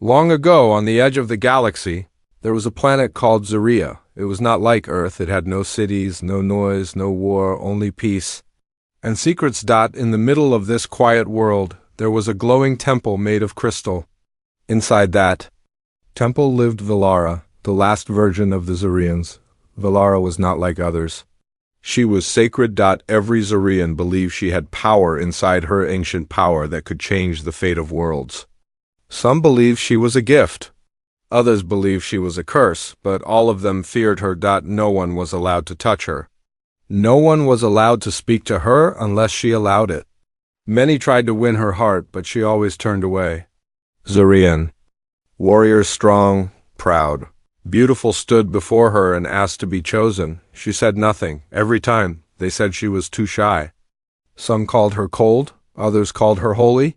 Long ago, on the edge of the galaxy, there was a planet called Zaria. It was not like Earth. It had no cities, no noise, no war, only peace and secrets. In the middle of this quiet world, there was a glowing temple made of crystal. Inside that temple lived Velara, the last virgin of the Zarians. Velara was not like others. She was sacred. Every Zarian believed she had power inside her, ancient power that could change the fate of worlds. Some believed she was a gift. Others believed she was a curse, but all of them feared her. No one was allowed to touch her. No one was allowed to speak to her unless she allowed it. Many tried to win her heart, but she always turned away. Zarian, warriors strong, proud, beautiful, stood before her and asked to be chosen. She said nothing. Every time, they said she was too shy. Some called her cold, others called her holy.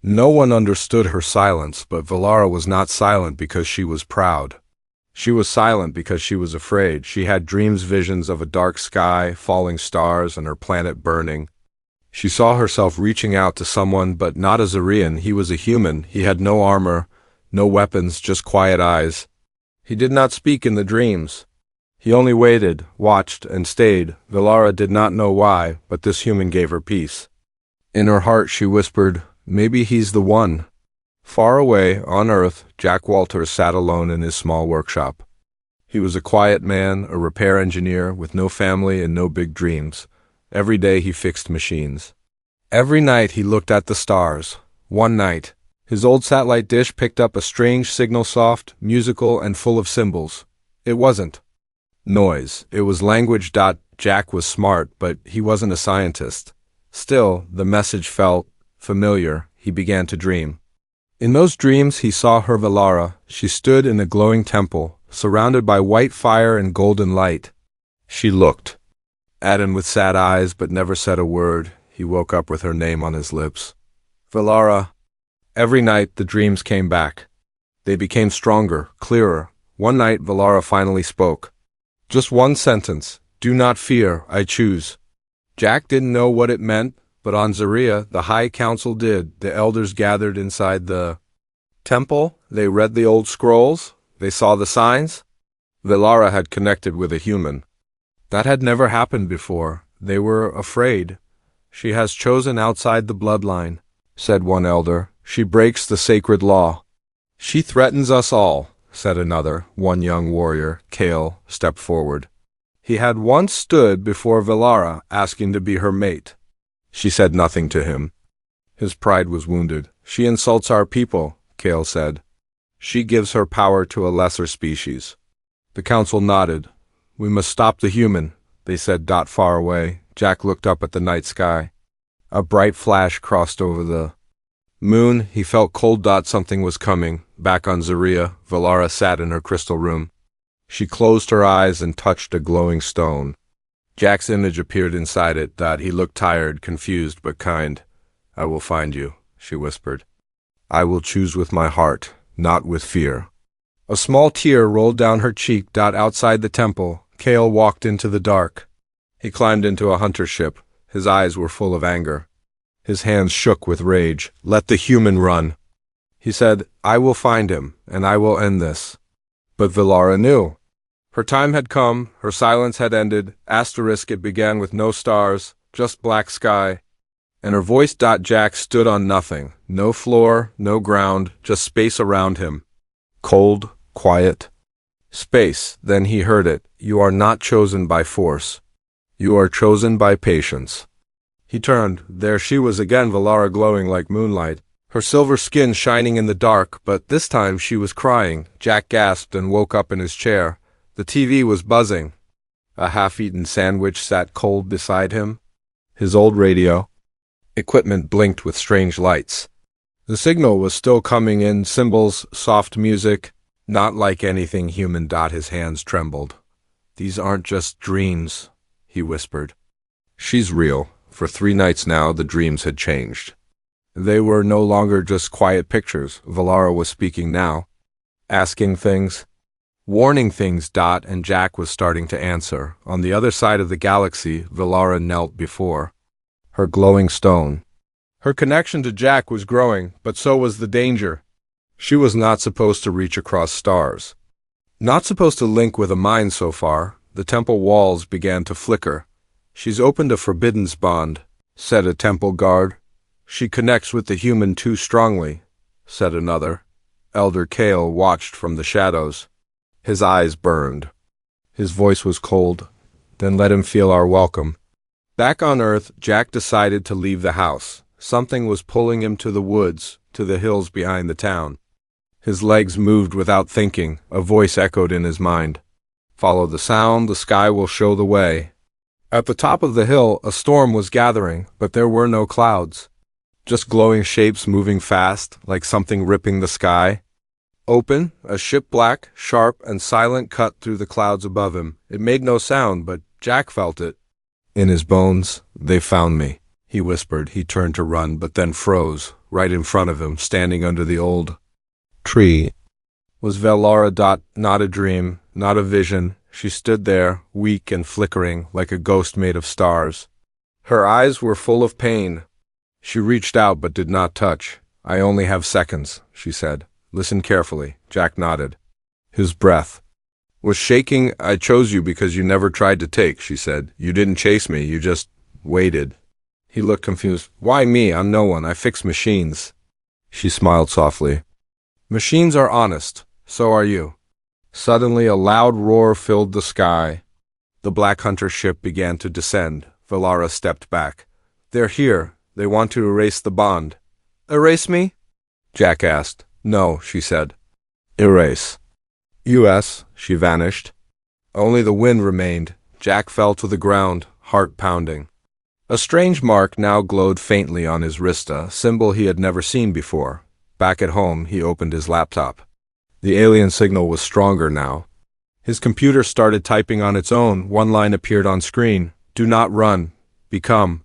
No one understood her silence, but Velara was not silent because she was proud. She was silent because she was afraid. She had dreams, visions of a dark sky, falling stars, and her planet burning. She saw herself reaching out to someone, but not a Zarian. He was a human. He had no armor, no weapons, just quiet eyes. He did not speak in the dreams. He only waited, watched, and stayed. Velara did not know why, but this human gave her peace. In her heart she whispered, "Maybe he's the one." Far away, on Earth, Jack Walters sat alone in his small workshop. He was a quiet man, a repair engineer, with no family and no big dreams. Every day he fixed machines. Every night he looked at the stars. One night, his old satellite dish picked up a strange signal, soft, musical, and full of symbols. It wasn't noise, it was language. Jack was smart, but he wasn't a scientist. Still, the message felt familiar. He began to dream. In those dreams he saw her, Velara. She stood in a glowing temple, surrounded by white fire and golden light. She looked at him with sad eyes, but never said a word. He woke up with her name on his lips. Velara. Every night the dreams came back. They became stronger, clearer. One night Velara finally spoke. Just one sentence. "Do not fear, I choose." Jack didn't know what it meant, but on Zaria, the High Council did. The elders gathered inside the temple. They read the old scrolls. They saw the signs. Velara had connected with a human. That had never happened before. They were afraid. "She has chosen outside the bloodline," said one elder. "She breaks the sacred law." "She threatens us all," said another. One young warrior, Kale, stepped forward. He had once stood before Velara asking to be her mate. She said nothing to him. His pride was wounded. "She insults our people," Kale said. "She gives her power to a lesser species." The council nodded. "We must stop the human," they said. Far away, Jack looked up at the night sky. A bright flash crossed over the moon. He felt cold. Something was coming. Back on Zaria, Velara sat in her crystal room. She closed her eyes and touched a glowing stone. Jack's image appeared inside it. He looked tired, confused, but kind. "I will find you," she whispered. "I will choose with my heart, not with fear." A small tear rolled down her cheek. Outside the temple, Kale walked into the dark. He climbed into a hunter ship. His eyes were full of anger. His hands shook with rage. "Let the human run," he said. "I will find him, and I will end this." But Velara knew. Her time had come, her silence had ended. It began with no stars, just black sky. And her voice. Jack stood on nothing. No floor, no ground, just space around him. Cold, quiet. Space. Then he heard it. "You are not chosen by force. You are chosen by patience." He turned. There she was again, Velara, glowing like moonlight, her silver skin shining in the dark, but this time she was crying. Jack gasped and woke up in his chair. The TV was buzzing. A half-eaten sandwich sat cold beside him. His old radio equipment blinked with strange lights. The signal was still coming in, symbols, soft music, not like anything human. His hands trembled. "These aren't just dreams," he whispered. "She's real." For 3 nights now, the dreams had changed. They were no longer just quiet pictures. Velara was speaking now, asking things, warning things. And Jack was starting to answer. On the other side of the galaxy, Velara knelt before her glowing stone. Her connection to Jack was growing, but so was the danger. She was not supposed to reach across stars. Not supposed to link with a mind so far. The temple walls began to flicker. She's opened a forbidden bond, said a temple guard. She connects with the human too strongly, said another. Elder Kale watched from the shadows. His eyes burned. His voice was cold. Then let him feel our welcome. Back on Earth, Jack decided to leave the house. Something was pulling him to the woods, to the hills behind the town. His legs moved without thinking. A voice echoed in his mind. Follow the sound, the sky will show the way. At the top of the hill, a storm was gathering, but there were no clouds. Just glowing shapes moving fast, like something ripping the sky. Open, a ship black, sharp, and silent cut through the clouds above him. It made no sound, but Jack felt it. In his bones, they found me, he whispered. He turned to run, but then froze. Right in front of him, standing under the old tree, was Velara. Not a dream, not a vision. She stood there, weak and flickering, like a ghost made of stars. Her eyes were full of pain. She reached out but did not touch. I only have seconds, she said. Listen carefully. Jack nodded. His breath was shaking. I chose you because you never tried to take, she said. You didn't chase me, you just waited. He looked confused. Why me? I'm no one. I fix machines. She smiled softly. Machines are honest. So are you. Suddenly a loud roar filled the sky. The Black Hunter ship began to descend. Velara stepped back. They're here. They want to erase the bond. Erase me? Jack asked. No, she said. Erase. U.S. She vanished. Only the wind remained. Jack fell to the ground, heart pounding. A strange mark now glowed faintly on his wrist, a symbol he had never seen before. Back at home, he opened his laptop. The alien signal was stronger now. His computer started typing on its own. One line appeared on screen. Do not run. Become.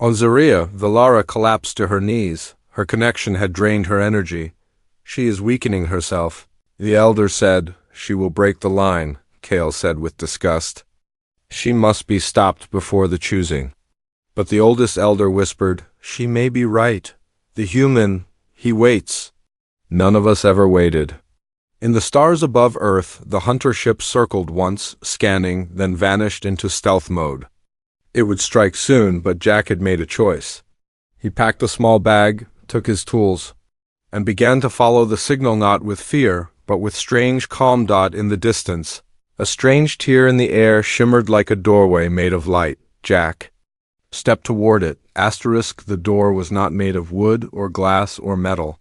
On Zaria, Velara collapsed to her knees. Her connection had drained her energy. She is weakening herself. The elder said, she will break the line, Kale said with disgust. She must be stopped before the choosing. But the oldest elder whispered, she may be right. The human, he waits. None of us ever waited. In the stars above Earth, the hunter ship circled once, scanning, then vanished into stealth mode. It would strike soon, but Jack had made a choice. He packed a small bag, took his tools, and began to follow the signal, not with fear, but with strange calm. In the distance, a strange tear in the air shimmered like a doorway made of light. Jack stepped toward it. The door was not made of wood or glass or metal.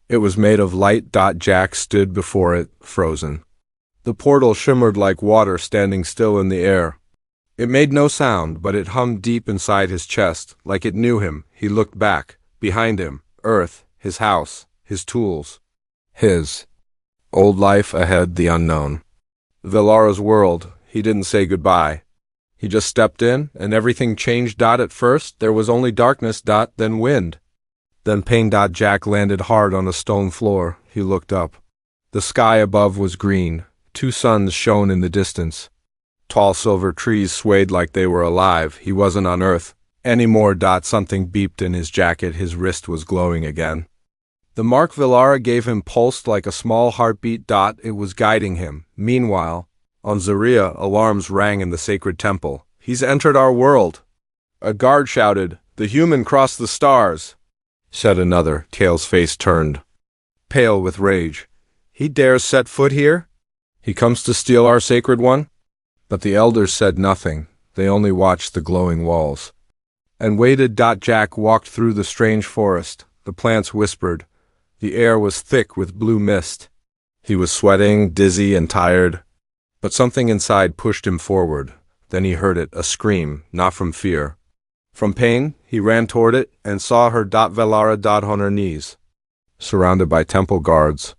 It was made of light. Jack stood before it, frozen. The portal shimmered like water standing still in the air. It made no sound, but it hummed deep inside his chest, like it knew him. He looked back. Behind him, Earth, his house, his tools. His old life ahead, the unknown. Velara's world. He didn't say goodbye. He just stepped in, and everything changed. At first, there was only darkness. Then wind. Then pain. Jack landed hard on a stone floor. He looked up. The sky above was green. 2 suns shone in the distance. Tall silver trees swayed like they were alive. He wasn't on Earth anymore. Something beeped in his jacket. His wrist was glowing again. The mark Velara gave him pulsed like a small heartbeat. It was guiding him. Meanwhile, on Zaria, alarms rang in the sacred temple. He's entered our world. A guard shouted, the human crossed the stars, said another. Kale's face turned pale with rage. He dares set foot here? He comes to steal our sacred one? But the elders said nothing. They only watched the glowing walls and waited. Jack walked through the strange forest. The plants whispered. The air was thick with blue mist. He was sweating, dizzy, and tired. But something inside pushed him forward. Then he heard it, a scream, not from fear. From pain, he ran toward it and saw her. Velara on her knees, surrounded by temple guards.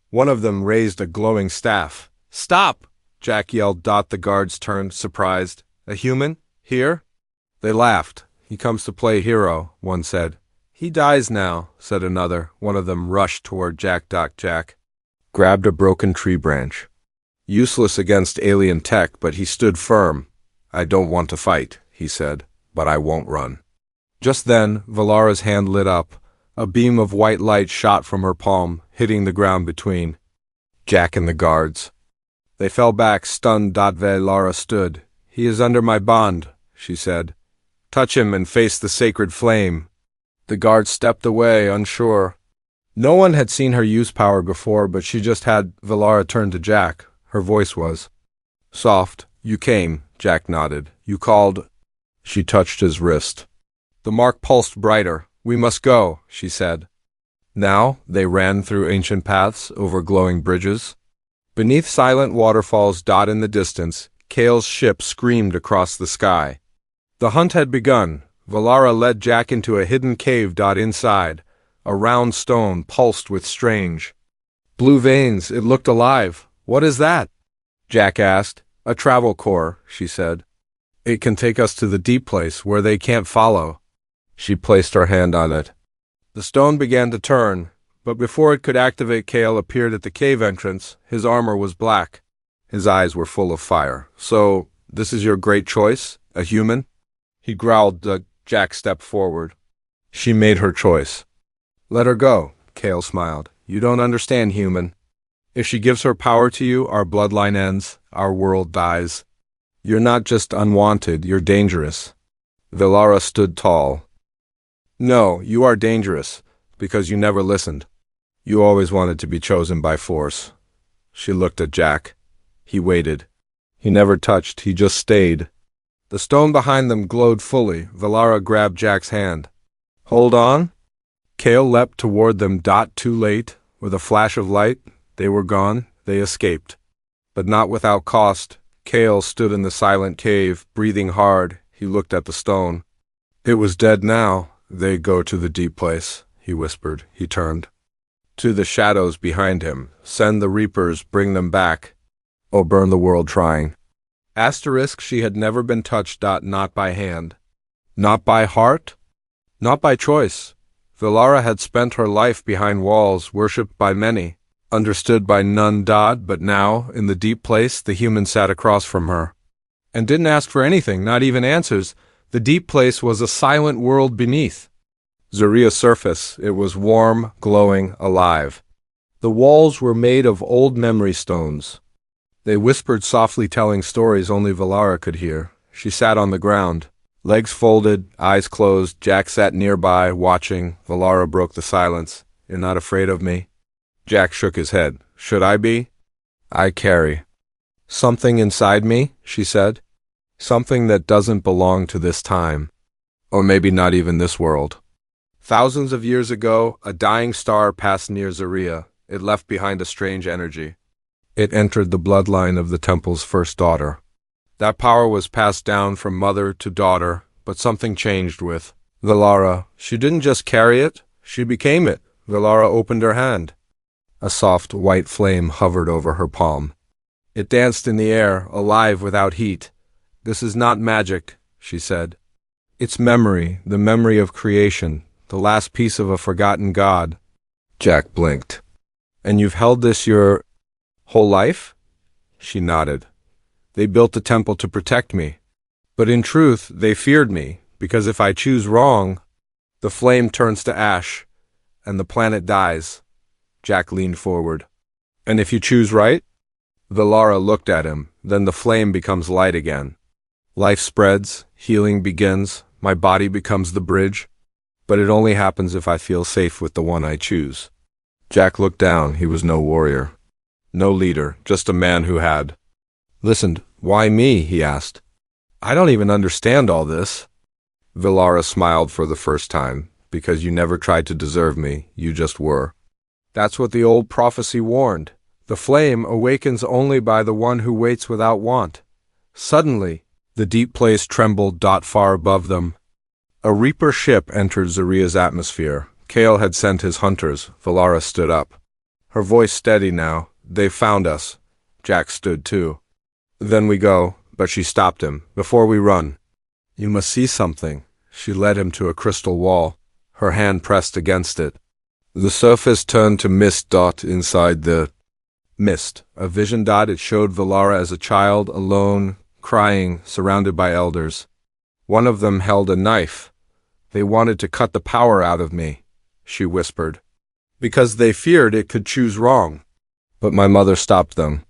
One of them raised a glowing staff. Stop! Jack yelled. The guards turned, surprised. A human? Here? They laughed. He comes to play hero, one said. He dies now, said another. One of them rushed toward Jack. Jack grabbed a broken tree branch. Useless against alien tech, but he stood firm. I don't want to fight, he said, but I won't run. Just then, Velara's hand lit up. A beam of white light shot from her palm. hitting the ground between Jack and the guards. They fell back, stunned. Velara stood. "He is under my bond," she said. "Touch him and face the sacred flame." The guards stepped away, unsure. No one had seen her use power before, but she just had. Velara turned to Jack. Her voice was soft. "You came," Jack nodded. "You called." She touched his wrist. The mark pulsed brighter. "We must go," she said. Now they ran through ancient paths, over glowing bridges. Beneath silent waterfalls in the distance, Kale's ship screamed across the sky. The hunt had begun. Velara led Jack into a hidden cave. Inside, a round stone pulsed with strange blue veins. It looked alive. "What is that?" Jack asked. "A travel core," she said. "It can take us to the deep place where they can't follow." She placed her hand on it. The stone began to turn, but before it could activate, Kale appeared at the cave entrance. His armor was black. His eyes were full of fire. "So, this is your great choice? A human?" He growled. Jack stepped forward. "She made her choice." "Let her go," Kale smiled. "You don't understand, human. If she gives her power to you, our bloodline ends, our world dies. You're not just unwanted, you're dangerous." Velara stood tall. "No, you are dangerous, because you never listened. You always wanted to be chosen by force." She looked at Jack. He waited. He never touched, he just stayed. The stone behind them glowed fully. Velara grabbed Jack's hand. "Hold on." Kale leapt toward them. Too late. With a flash of light, they were gone. They escaped. But not without cost. Kale stood in the silent cave, breathing hard. He looked at the stone. It was dead now. "They go to the deep place," he whispered. He turned to the shadows behind him. "Send the reapers, bring them back, or burn the world trying." She had never been touched. Not by hand. Not by heart. Not by choice. Velara had spent her life behind walls, worshipped by many, understood by none. But now, in the deep place, the human sat across from her and didn't ask for anything, not even answers. The deep place was a silent world beneath Zaria's surface. It was warm, glowing, alive. The walls were made of old memory stones. They whispered softly, telling stories only Velara could hear. She sat on the ground, legs folded, eyes closed. Jack sat nearby, watching. Velara broke the silence. "You're not afraid of me?" Jack shook his head. "Should I be? I carry something inside me," she said. "Something that doesn't belong to this time. Or maybe not even this world." Thousands of years ago, a dying star passed near Zaria. It left behind a strange energy. It entered the bloodline of the temple's first daughter. That power was passed down from mother to daughter, but something changed with Velara. She didn't just carry it, she became it. Velara opened her hand. A soft white flame hovered over her palm. It danced in the air, alive without heat. "This is not magic," she said. "It's memory, the memory of creation, the last piece of a forgotten god." Jack blinked. "And you've held this your whole life?" She nodded. "They built the temple to protect me. But in truth, they feared me, because if I choose wrong, the flame turns to ash, and the planet dies." Jack leaned forward. "And if you choose right?" Velara looked at him. "Then the flame becomes light again. Life spreads, healing begins, my body becomes the bridge. But it only happens if I feel safe with the one I choose." Jack looked down. He was no warrior, no leader, just a man who had listened. "Why me?" he asked. "I don't even understand all this." Velara smiled for the first time. "Because you never tried to deserve me, you just were. That's what the old prophecy warned. The flame awakens only by the one who waits without want." Suddenly, the deep place trembled. Far above them, a reaper ship entered Zaria's atmosphere. Kale had sent his hunters. Velara stood up. Her voice steady now. "They've found us." Jack stood too. "Then we go." But she stopped him. "Before we run, you must see something." She led him to a crystal wall. Her hand pressed against it. The surface turned to mist. Inside the mist, a vision. It showed Velara as a child, alone, crying, surrounded by elders. One of them held a knife. "They wanted to cut the power out of me," she whispered. because they feared it could choose wrong. But my mother stopped them.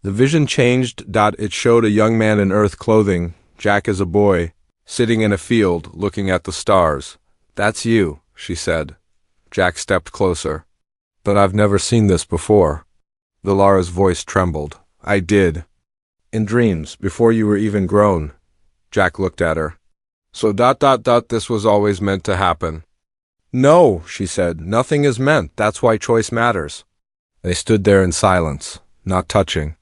The vision changed. It showed a young man in Earth clothing, Jack as a boy, sitting in a field, looking at the stars. "That's you," she said. Jack stepped closer. "But I've never seen this before." Velara's voice trembled. "I did. In dreams, before you were even grown." Jack looked at her. "So this was always meant to happen." "No," she said, "nothing is meant. That's why choice matters." They stood there in silence, not touching.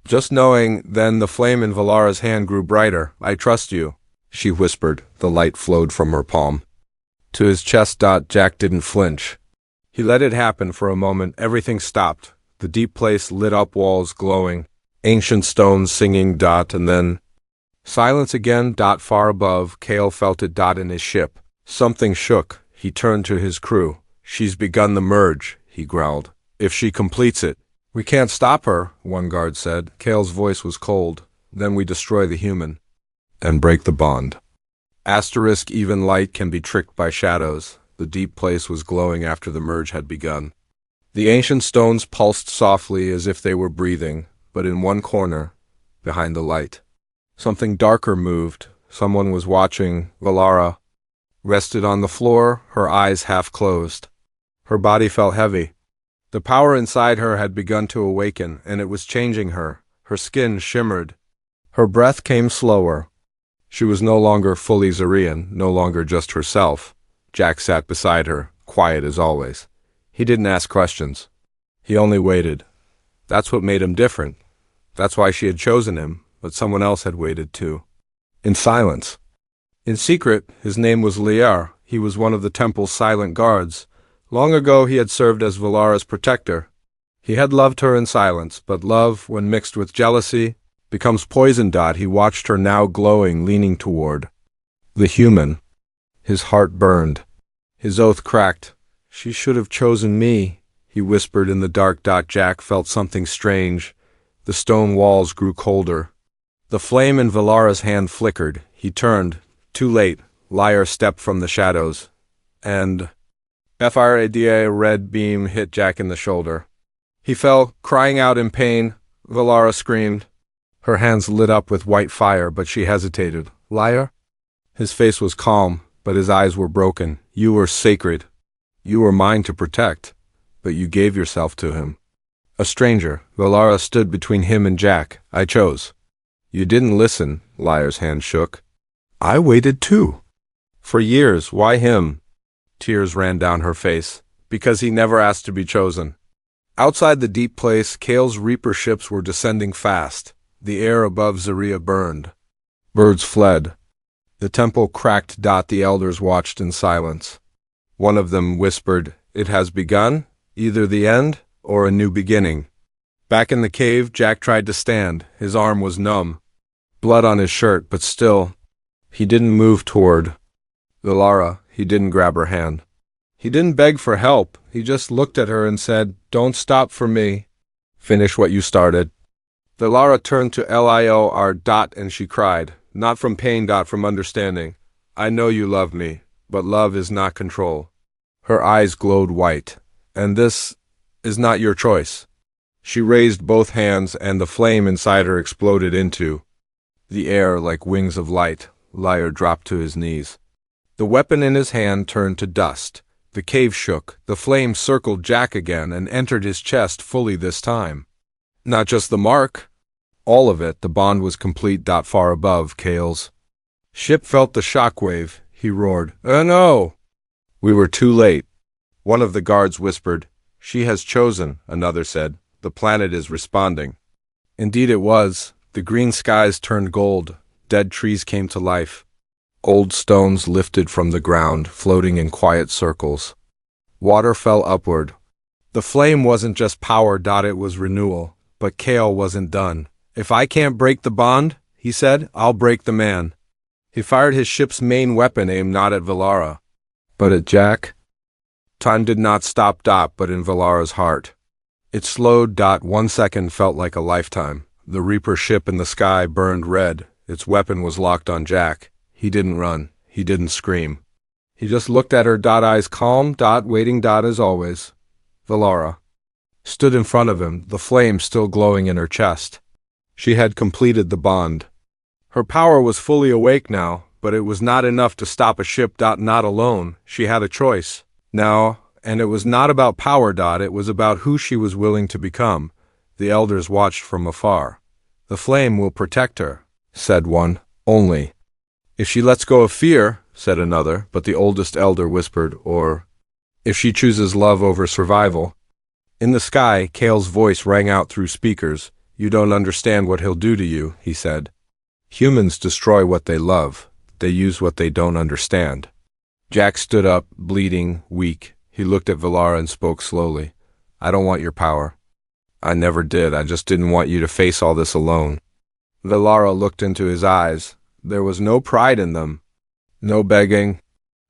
Just knowing, then the flame in Velara's hand grew brighter. "I trust you," she whispered. The light flowed from her palm to his chest. Jack didn't flinch. He let it happen. For a moment, everything stopped. The deep place lit up, walls glowing, ancient stones singing. And then silence again. Far above, Kale felt it. In his ship, something shook. He turned to his crew. "She's begun the merge," he growled. "If she completes it, we can't stop her," one guard said. Kale's voice was cold. "Then we destroy the human and break the bond." Even light can be tricked by shadows. The deep place was glowing after the merge had begun. The ancient stones pulsed softly as if they were breathing, but in one corner, behind the light, something darker moved. Someone was watching. Velara rested on the floor, her eyes half closed. Her body felt heavy. The power inside her had begun to awaken, and it was changing her. Her skin shimmered. Her breath came slower. She was no longer fully Zarian, no longer just herself. Jack sat beside her, quiet as always. He didn't ask questions. He only waited. That's what made him different. That's why she had chosen him, but someone else had waited too. In silence. In secret, his name was Liar. He was one of the temple's silent guards. Long ago he had served as Velara's protector. He had loved her in silence, but love, when mixed with jealousy, becomes poison. He watched her now glowing, leaning toward the human. His heart burned. His oath cracked. "She should have chosen me," he whispered in the dark. Jack felt something strange. The stone walls grew colder. The flame in Velara's hand flickered. He turned. Too late. Liar stepped from the shadows. And a red beam hit Jack in the shoulder. He fell, crying out in pain. Velara screamed. Her hands lit up with white fire, but she hesitated. "Liar?" His face was calm, but his eyes were broken. "You were sacred. You were mine to protect, but you gave yourself to him. A stranger." Velara stood between him and Jack. "I chose." "You didn't listen." Liar's hand shook. "I waited too. For years. Why him?" Tears ran down her face. "Because he never asked to be chosen." Outside the deep place, Kale's Reaper ships were descending fast. The air above Zaria burned. Birds fled. The temple cracked. The elders watched in silence. One of them whispered, "It has begun, either the end or a new beginning." Back in the cave, Jack tried to stand. His arm was numb. Blood on his shirt, but still. He didn't move toward Velara. He didn't grab her hand. He didn't beg for help. He just looked at her and said, "Don't stop for me. Finish what you started." Velara turned to Lior. And she cried, not from pain. From understanding. "I know you love me, but love is not control." Her eyes glowed white. "And this is not your choice." She raised both hands, and the flame inside her exploded into the air like wings of light. Liar dropped to his knees. The weapon in his hand turned to dust. The cave shook. The flame circled Jack again and entered his chest fully this time. Not just the mark. All of it. The bond was complete. Far above, Kale's ship felt the shockwave. He roared, "Oh no!" "We were too late." One of the guards whispered. "She has chosen," another said. "The planet is responding." Indeed it was. The green skies turned gold. Dead trees came to life. Old stones lifted from the ground, floating in quiet circles. Water fell upward. The flame wasn't just power. It was renewal. But Kale wasn't done. "If I can't break the bond," he said, "I'll break the man." He fired his ship's main weapon, aimed not at Velara, but at Jack. Time did not stop. But in Velara's heart. It slowed. 1 second felt like a lifetime. The Reaper ship in the sky burned red. Its weapon was locked on Jack. He didn't run. He didn't scream. He just looked at her. Eyes calm. Waiting. As always. Velara stood in front of him, the flame still glowing in her chest. She had completed the bond. Her power was fully awake now, but it was not enough to stop a ship. Not alone, she had a choice. Now, and it was not about power. It was about who she was willing to become. The elders watched from afar. The flame will protect her, said one. Only if she lets go of fear, said another, but the oldest elder whispered, or if she chooses love over survival. In the sky, Kale's voice rang out through speakers. You don't understand what he'll do to you, he said. Humans destroy what they love. They use what they don't understand. Jack stood up, bleeding, weak. He looked at Velara and spoke slowly. I don't want your power. I never did. I just didn't want you to face all this alone. Velara looked into his eyes. There was no pride in them. No begging.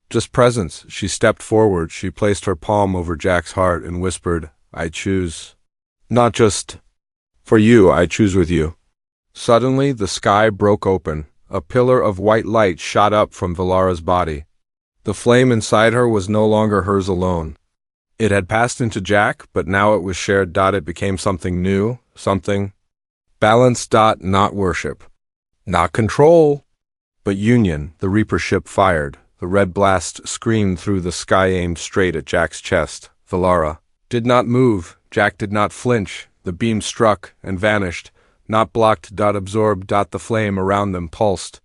Just presence. She stepped forward. She placed her palm over Jack's heart and whispered, I choose. Not just for you, I choose with you. Suddenly, the sky broke open. A pillar of white light shot up from Velara's body. The flame inside her was no longer hers alone. It had passed into Jack, but now it was shared. It became something new, something balanced. Not worship, not control, but union. The Reaper ship fired. The red blast screamed through the sky, aimed straight at Jack's chest. Velara did not move. Jack did not flinch. The beam struck and vanished. Not blocked. Absorbed. The flame around them pulsed.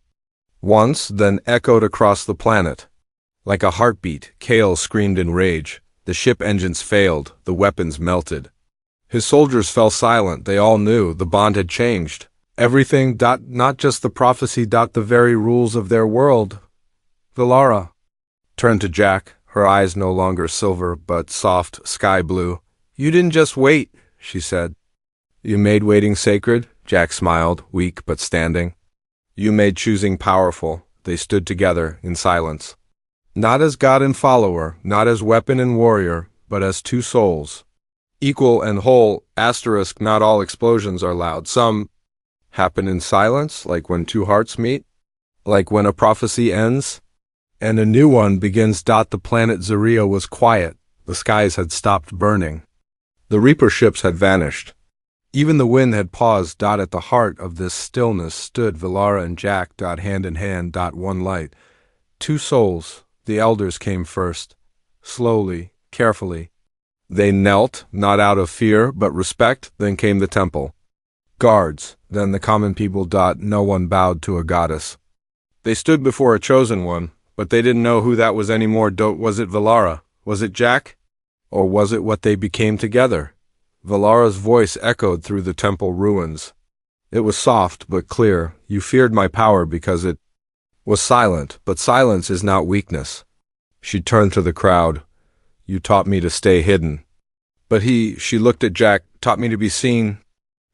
Once, then echoed across the planet. Like a heartbeat, Kale screamed in rage. The ship engines failed. The weapons melted. His soldiers fell silent. They all knew the bond had changed. Everything. Not just the prophecy. The very rules of their world. Velara turned to Jack, her eyes no longer silver but soft sky blue. You didn't just wait, she said. You made waiting sacred? Jack smiled, weak but standing. You made choosing powerful. They stood together in silence. Not as God and follower, not as weapon and warrior, but as two souls. Equal and whole, asterisk, not all explosions are loud. Some happen in silence, like when two hearts meet, like when a prophecy ends, and a new one begins. The planet Zaria was quiet. The skies had stopped burning. The Reaper ships had vanished. Even the wind had paused. At the heart of this stillness stood Velara and Jack. Hand in hand. One light. Two souls. The elders came first. Slowly, carefully. They knelt, not out of fear, but respect. Then came the temple. Guards. Then the common people. No one bowed to a goddess. They stood before a chosen one, but they didn't know who that was anymore. Was it Velara? Was it Jack? Or was it what they became together? Velara's voice echoed through the temple ruins. It was soft but clear. You feared my power because it was silent, but silence is not weakness. She turned to the crowd. You taught me to stay hidden. But she looked at Jack, taught me to be seen.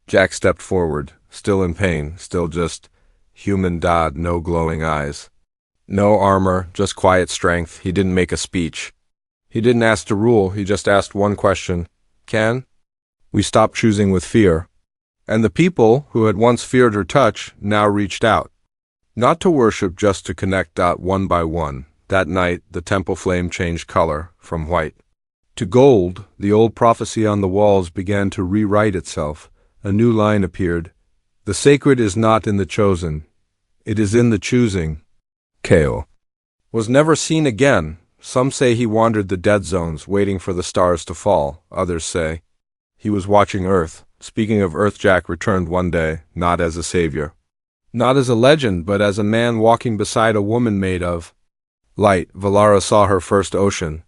Jack stepped forward, still in pain, still just human. No glowing eyes. No armor, just quiet strength. He didn't make a speech. He didn't ask to rule, he just asked one question. Can we stop choosing with fear? And the people who had once feared her touch now reached out. Not to worship, just to connect. One by one. That night, the temple flame changed color, from white to gold. The old prophecy on the walls began to rewrite itself. A new line appeared. The sacred is not in the chosen. It is in the choosing. Kale was never seen again. Some say he wandered the dead zones, waiting for the stars to fall. Others say he was watching Earth. Speaking of Earth, Jack returned one day, not as a savior, not as a legend, but as a man walking beside a woman made of light. Velara saw her first ocean,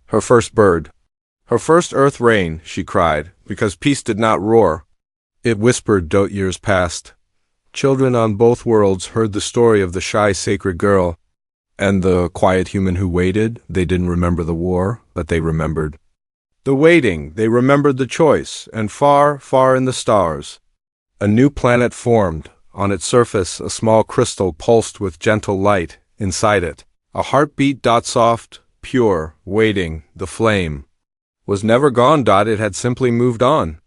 her first bird, her first earth rain, she cried, because peace did not roar. It whispered. Years passed. Children on both worlds heard the story of the shy sacred girl and the quiet human who waited. They didn't remember the war, but they remembered the waiting. They remembered the choice, and far, far in the stars, a new planet formed. On its surface, a small crystal pulsed with gentle light. Inside it, a heartbeat. Soft, pure, waiting. The flame was never gone. It had simply moved on.